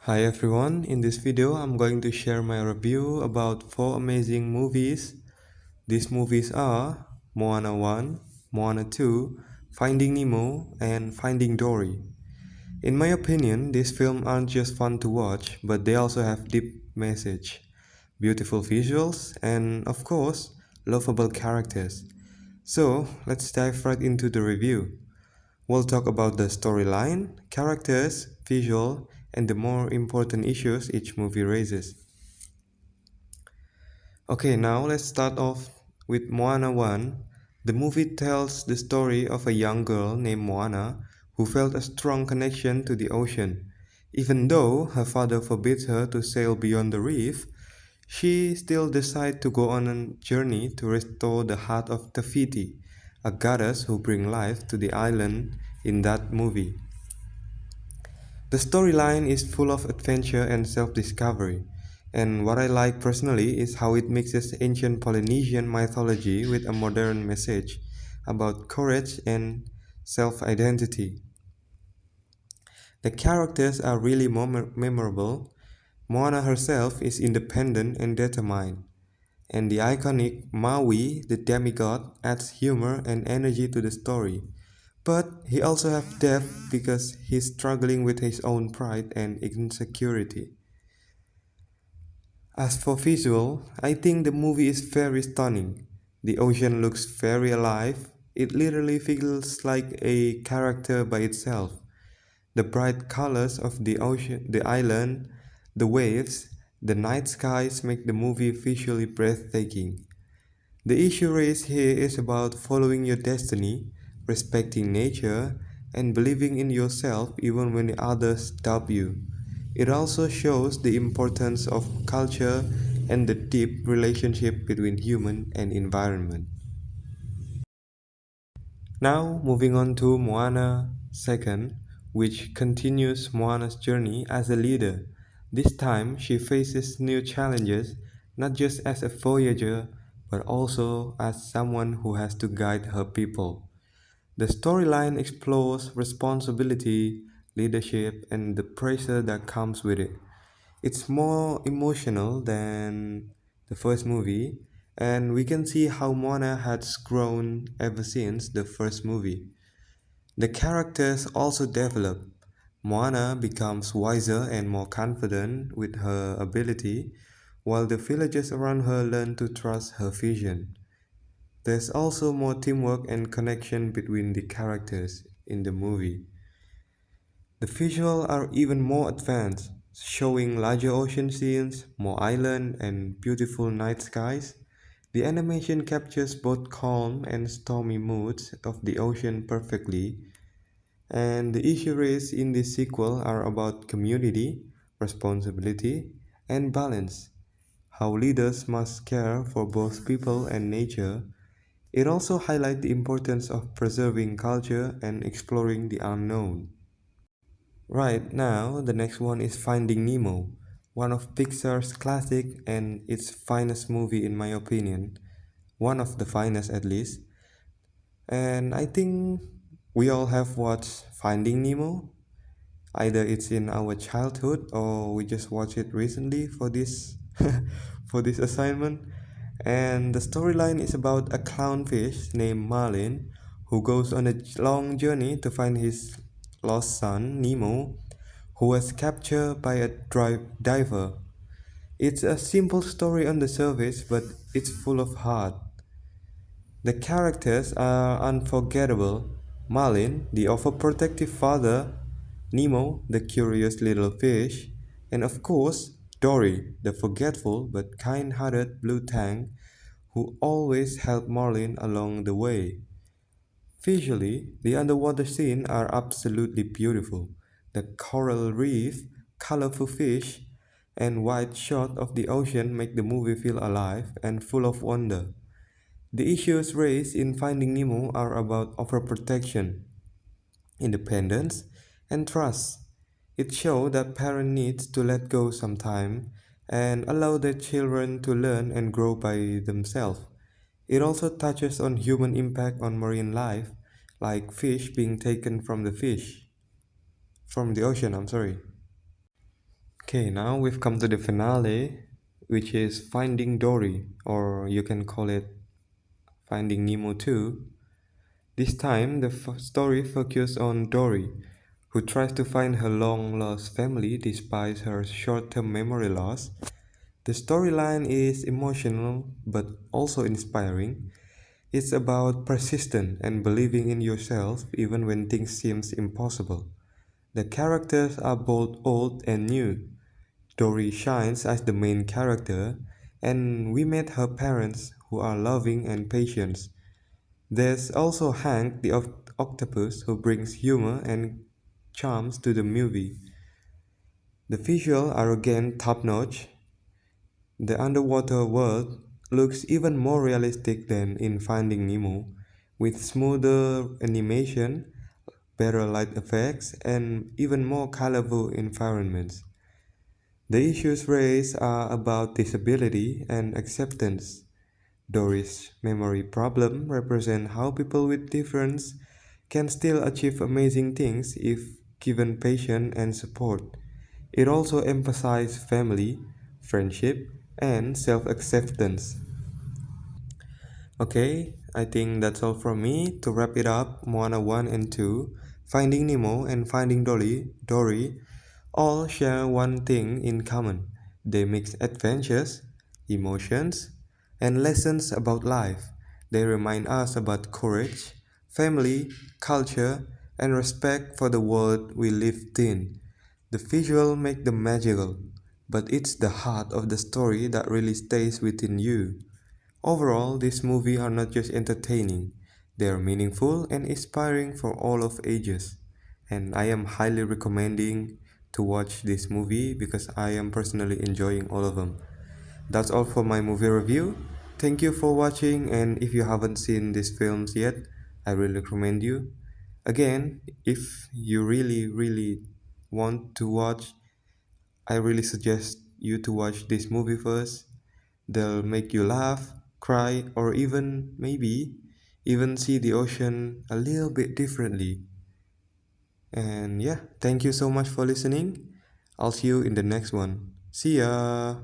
Hi everyone, in this video I'm going to share my review about 4 amazing movies. These movies are Moana 1, Moana 2, Finding Nemo, and Finding Dory. In my opinion, these films aren't just fun to watch, but they also have deep message, beautiful visuals, and of course, lovable characters. So, let's dive right into the review. We'll talk about the storyline, characters, visual, and the more important issues each movie raises. Okay, now let's start off with Moana 1. The movie tells the story of a young girl named Moana who felt a strong connection to the ocean. Even though her father forbids her to sail beyond the reef, she still decides to go on a journey to restore the heart of Tafiti, a goddess who brings life to the island in that movie. The storyline is full of adventure and self-discovery, and what I like personally is how it mixes ancient Polynesian mythology with a modern message about courage and self-identity. The characters are really memorable. Moana herself is independent and determined, and the iconic Maui, the demigod, adds humor and energy to the story. But he also has depth because he's struggling with his own pride and insecurity. As for visual, I think the movie is very stunning. The ocean looks very alive. It literally feels like a character by itself. The bright colors of the ocean, the island, the waves, the night skies make the movie visually breathtaking. The issue raised here is about following your destiny, respecting nature, and believing in yourself even when others doubt you. It also shows the importance of culture and the deep relationship between human and environment. Now, moving on to Moana 2nd, which continues Moana's journey as a leader. This time, she faces new challenges, not just as a voyager, but also as someone who has to guide her people. The storyline explores responsibility, leadership, and the pressure that comes with it. It's more emotional than the first movie, and we can see how Moana has grown ever since the first movie. The characters also develop. Moana becomes wiser and more confident with her ability, while the villagers around her learn to trust her vision. There's also more teamwork and connection between the characters in the movie. The visuals are even more advanced, showing larger ocean scenes, more island, and beautiful night skies. The animation captures both calm and stormy moods of the ocean perfectly, and the issues in this sequel are about community, responsibility, and balance. How leaders must care for both people and nature. It also highlights the importance of preserving culture and exploring the unknown. Right now, the next one is Finding Nemo, one of Pixar's classic and its finest movie in my opinion, one of the finest at least. And I think we all have watched Finding Nemo. Either it's in our childhood or we just watched it recently for this for this assignment. And the storyline is about a clownfish named Marlin who goes on a long journey to find his lost son Nemo, who was captured by a diver. It's a simple story on the surface, but it's full of heart. The characters are unforgettable. Marlin, the overprotective father, Nemo, the curious little fish, and of course, Dory, the forgetful but kind-hearted blue tang who always helped Marlin along the way. Visually, the underwater scenes are absolutely beautiful. The coral reef, colorful fish, and wide shot of the ocean make the movie feel alive and full of wonder. The issues raised in Finding Nemo are about overprotection, independence, and trust. It shows that parents need to let go sometime and allow their children to learn and grow by themselves. It also touches on human impact on marine life, like fish being taken from the ocean, I'm sorry. Okay, now we've come to the finale, which is Finding Dory, or you can call it Finding Nemo 2. This time, the story focuses on Dory, who tries to find her long lost family despite her short term memory loss. The storyline is emotional but also inspiring. It's about persistence and believing in yourself even when things seem impossible. The characters are both old and new. Dori shines as the main character, and we met her parents who are loving and patient. There's also Hank the octopus who brings humor and charms to the movie. The visuals are again top notch. The underwater world looks even more realistic than in Finding Nemo, with smoother animation, better light effects, and even more colorful environments. The issues raised are about disability and acceptance. Doris' memory problem represents how people with difference can still achieve amazing things if given patience and support. It also emphasizes family, friendship, and self acceptance. Okay, I think that's all from me. To wrap it up, Moana 1 and 2, Finding Nemo and Finding Dory all share one thing in common. They mix adventures, emotions, and lessons about life. They remind us about courage, family, culture, and respect for the world we live in. The visual make them magical, but it's the heart of the story that really stays within you. Overall, these movies are not just entertaining, they are meaningful and inspiring for all of ages. And I am highly recommending to watch this movie because I am personally enjoying all of them. That's all for my movie review. Thank you for watching, and if you haven't seen these films yet, I really recommend you. Again, if you really want to watch, I really suggest you to watch this movie first. They'll make you laugh, cry, or even maybe even see the ocean a little bit differently. And yeah, thank you so much for listening. I'll see you in the next one. See ya.